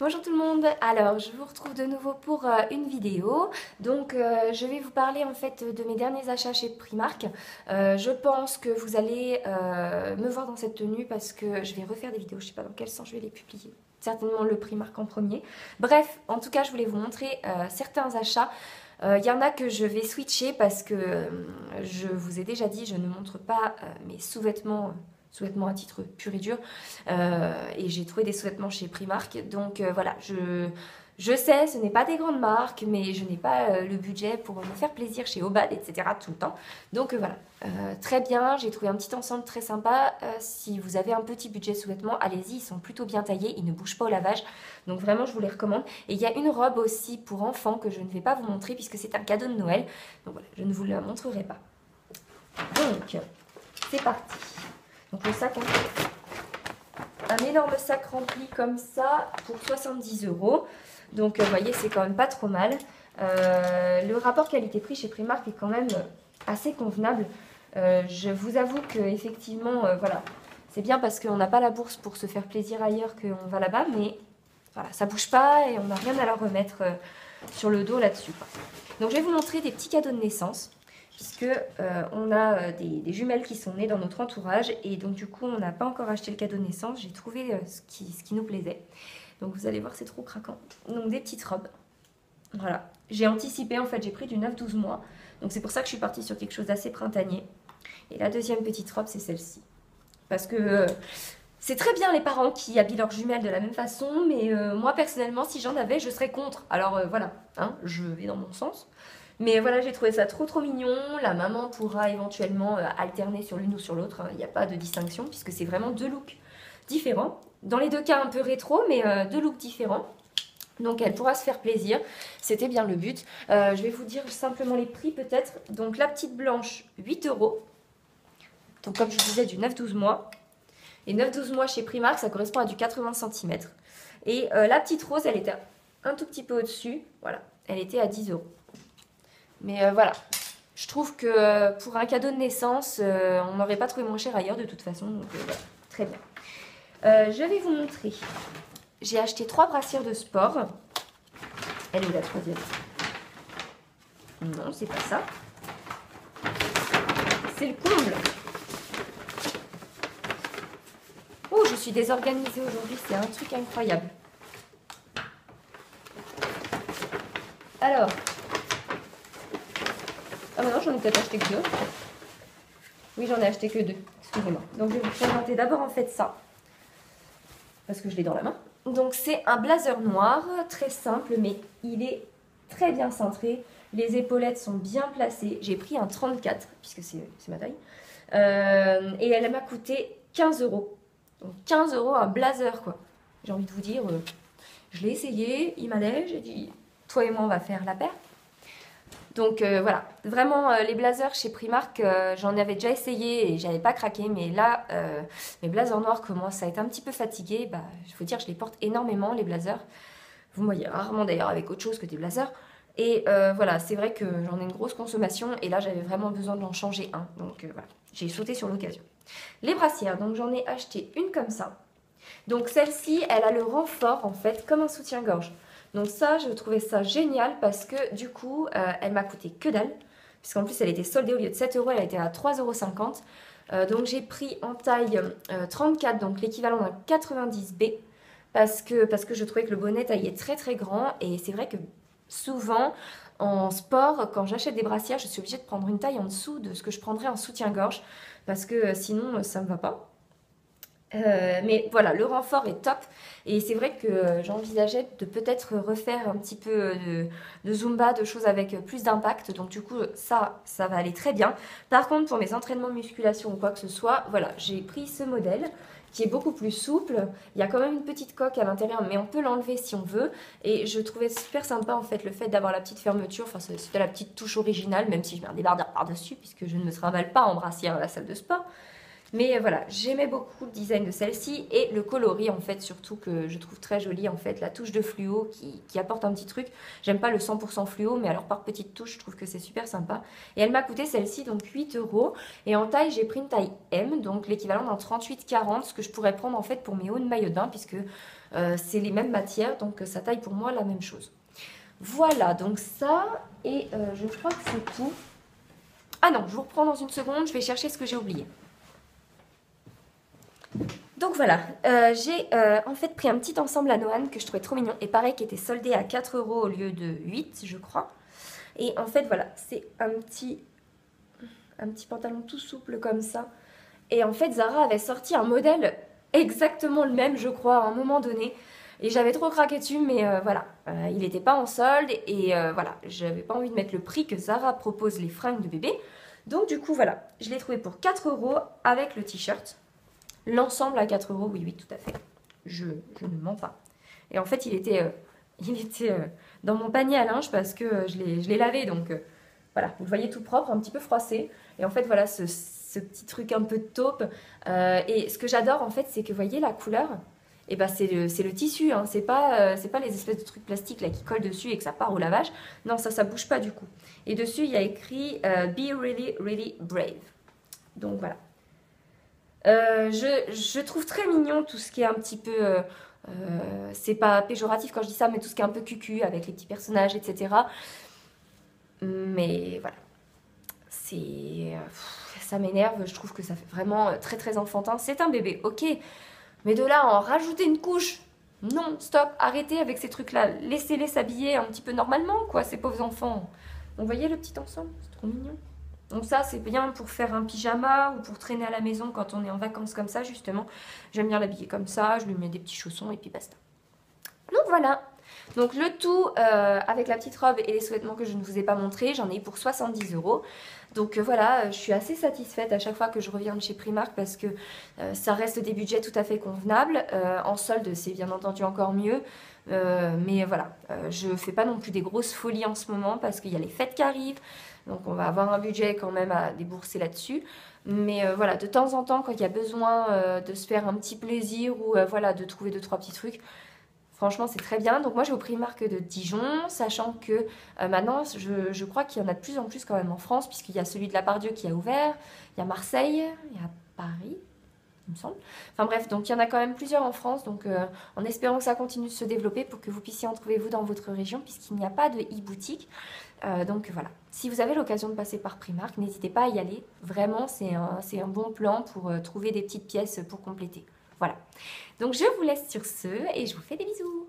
Bonjour tout le monde, alors je vous retrouve de nouveau pour une vidéo. Donc je vais vous parler en fait de mes derniers achats chez Primark. Je pense que vous allez me voir dans cette tenue parce que je vais refaire des vidéos, je sais pas dans quel sens je vais les publier. Certainement le Primark en premier. Bref, en tout cas je voulais vous montrer certains achats. Il y en a que je vais switcher parce que je vous ai déjà dit, je ne montre pas mes sous-vêtements à titre pur et dur. Et j'ai trouvé des sous-vêtements chez Primark. Donc voilà, je sais, ce n'est pas des grandes marques, mais je n'ai pas le budget pour me faire plaisir chez Obad, etc. tout le temps. Donc voilà, très bien, j'ai trouvé un petit ensemble très sympa. Si vous avez un petit budget sous-vêtements, allez-y, ils sont plutôt bien taillés, ils ne bougent pas au lavage. Donc vraiment, je vous les recommande. Et il y a une robe aussi pour enfants que je ne vais pas vous montrer puisque c'est un cadeau de Noël. Donc voilà, je ne vous la montrerai pas. Donc, c'est parti. Donc le sac, un énorme sac rempli comme ça pour 70 €. Donc vous voyez, c'est quand même pas trop mal. Le rapport qualité-prix chez Primark est quand même assez convenable. Je vous avoue que effectivement, voilà, c'est bien parce qu'on n'a pas la bourse pour se faire plaisir ailleurs qu'on va là-bas, mais voilà, ça bouge pas et on n'a rien à leur remettre sur le dos là-dessus. Donc je vais vous montrer des petits cadeaux de naissance. Puisque on a des jumelles qui sont nées dans notre entourage et donc du coup on n'a pas encore acheté le cadeau de naissance. J'ai trouvé ce qui nous plaisait. Donc vous allez voir, c'est trop craquant. Donc des petites robes. Voilà. J'ai anticipé, en fait, j'ai pris du 9-12 mois. Donc c'est pour ça que je suis partie sur quelque chose d'assez printanier. Et la deuxième petite robe, c'est celle-ci. Parce que c'est très bien les parents qui habillent leurs jumelles de la même façon, mais moi personnellement, si j'en avais, je serais contre. Alors voilà, hein, je vais dans mon sens. Mais voilà, j'ai trouvé ça trop mignon. La maman pourra éventuellement alterner sur l'une ou sur l'autre. Il n'y a pas de distinction puisque c'est vraiment deux looks différents. Dans les deux cas un peu rétro, mais deux looks différents. Donc elle pourra se faire plaisir. C'était bien le but. Je vais vous dire simplement les prix peut-être. Donc la petite blanche, 8 €. Donc comme je vous disais, du 9-12 mois. Et 9-12 mois chez Primark, ça correspond à du 80 cm. Et la petite rose, elle était un tout petit peu au-dessus. Voilà, elle était à 10 €. Mais voilà, je trouve que pour un cadeau de naissance, on n'aurait pas trouvé moins cher ailleurs de toute façon. Donc voilà, très bien. Je vais vous montrer. J'ai acheté 3 brassières de sport. Elle est la troisième. Non, c'est pas ça. C'est le comble. Oh, je suis désorganisée aujourd'hui, c'est un truc incroyable. Alors... Ah bah non, j'en ai peut-être acheté que 2. Oui, j'en ai acheté que 2. Excusez-moi. Donc je vais vous présenter d'abord en fait ça. Parce que je l'ai dans la main. Donc c'est un blazer noir, très simple, mais il est très bien cintré. Les épaulettes sont bien placées. J'ai pris un 34, puisque c'est ma taille. Et elle m'a coûté 15 €. Donc 15 € un blazer, quoi. J'ai envie de vous dire, je l'ai essayé, il m'allait, j'ai dit, toi et moi on va faire la paire. Donc voilà, vraiment les blazers chez Primark, j'en avais déjà essayé et j'avais pas craqué, mais là, mes blazers noirs commencent à être un petit peu fatigués. Bah, il faut dire que je les porte énormément, les blazers. Vous me voyez rarement d'ailleurs avec autre chose que des blazers. Et voilà, c'est vrai que j'en ai une grosse consommation et là j'avais vraiment besoin d'en changer un. Donc voilà, j'ai sauté sur l'occasion. Les brassières, donc j'en ai acheté une comme ça. Donc celle-ci, elle a le renfort en fait comme un soutien-gorge. Donc ça, je trouvais ça génial parce que du coup, elle m'a coûté que dalle. Puisqu'en plus, elle était soldée au lieu de 7 €, elle était à 3,50 €. Donc j'ai pris en taille 34, donc l'équivalent d'un 90 B. Parce que je trouvais que le bonnet taillait très grand. Et c'est vrai que souvent, en sport, quand j'achète des brassières, je suis obligée de prendre une taille en dessous de ce que je prendrais en soutien-gorge. Parce que sinon, ça ne me va pas. Mais voilà, le renfort est top et c'est vrai que j'envisageais de peut-être refaire un petit peu de Zumba, de choses avec plus d'impact. Donc du coup, ça va aller très bien. Par contre, pour mes entraînements de musculation ou quoi que ce soit, voilà, j'ai pris ce modèle qui est beaucoup plus souple. Il y a quand même une petite coque à l'intérieur, mais on peut l'enlever si on veut. Et je trouvais super sympa en fait le fait d'avoir la petite fermeture. Enfin, c'était la petite touche originale, même si je mets un débardeur par-dessus, puisque je ne me trimballe pas en brassière à la salle de sport. Mais voilà, j'aimais beaucoup le design de celle-ci et le coloris en fait, surtout que je trouve très joli en fait, la touche de fluo qui apporte un petit truc. J'aime pas le 100% fluo, mais alors par petite touche, je trouve que c'est super sympa. Et elle m'a coûté celle-ci donc 8 euros. Et en taille, j'ai pris une taille M, donc l'équivalent d'un 38-40, ce que je pourrais prendre en fait pour mes hauts de maillot de bain, puisque c'est les mêmes matières, donc ça taille pour moi la même chose. Voilà, donc ça, et je crois que c'est tout. Ah non, je vous reprends dans une seconde, je vais chercher ce que j'ai oublié. Donc voilà, j'ai en fait pris un petit ensemble à Noan que je trouvais trop mignon et pareil qui était soldé à 4 euros au lieu de 8 je crois. Et en fait voilà, c'est un petit pantalon tout souple comme ça. Et en fait Zara avait sorti un modèle exactement le même je crois à un moment donné. Et j'avais trop craqué dessus mais voilà, il n'était pas en solde et voilà, j'avais pas envie de mettre le prix que Zara propose les fringues de bébé. Donc du coup voilà, je l'ai trouvé pour 4 euros avec le t-shirt. L'ensemble à 4 euros, oui, oui, tout à fait. Je ne mens pas. Et en fait, il était dans mon panier à linge parce que je l'ai lavé. Donc voilà, vous le voyez tout propre, un petit peu froissé. Et en fait, voilà ce petit truc un peu de taupe. Et ce que j'adore, en fait, c'est que vous voyez la couleur, et ben, c'est le tissu. Hein. C'est pas les espèces de trucs plastiques là, qui collent dessus et que ça part au lavage. Non, ça bouge pas du coup. Et dessus, il y a écrit Be really, really brave. Donc voilà. Je trouve très mignon tout ce qui est un petit peu, c'est pas péjoratif quand je dis ça, mais tout ce qui est un peu cucu avec les petits personnages, etc. Mais voilà, ça m'énerve, je trouve que ça fait vraiment très très enfantin. C'est un bébé, ok, mais de là à en rajouter une couche, non, stop, arrêtez avec ces trucs-là, laissez-les s'habiller un petit peu normalement, quoi, ces pauvres enfants. Donc, vous voyez le petit ensemble, c'est trop mignon. Donc ça, c'est bien pour faire un pyjama ou pour traîner à la maison quand on est en vacances comme ça, justement. J'aime bien l'habiller comme ça, je lui mets des petits chaussons et puis basta. Donc voilà. Donc le tout avec la petite robe et les sous-vêtements que je ne vous ai pas montré, j'en ai eu pour 70 euros. Donc voilà, je suis assez satisfaite à chaque fois que je reviens de chez Primark parce que ça reste des budgets tout à fait convenables. En solde, c'est bien entendu encore mieux. Mais voilà, je ne fais pas non plus des grosses folies en ce moment parce qu'il y a les fêtes qui arrivent. Donc on va avoir un budget quand même à débourser là-dessus. Mais voilà, de temps en temps, quand il y a besoin de se faire un petit plaisir ou voilà, de trouver 2-3 petits trucs, franchement, c'est très bien. Donc moi, j'ai au Primark de Dijon, sachant que maintenant, je crois qu'il y en a de plus en plus quand même en France, puisqu'il y a celui de la Part-Dieu qui a ouvert, il y a Marseille, il y a Paris, il me semble. Enfin bref, donc il y en a quand même plusieurs en France, donc en espérant que ça continue de se développer pour que vous puissiez en trouver vous dans votre région, puisqu'il n'y a pas de e-boutique. Donc voilà, si vous avez l'occasion de passer par Primark, n'hésitez pas à y aller. Vraiment, c'est un bon plan pour trouver des petites pièces pour compléter. Voilà. Donc je vous laisse sur ce et je vous fais des bisous.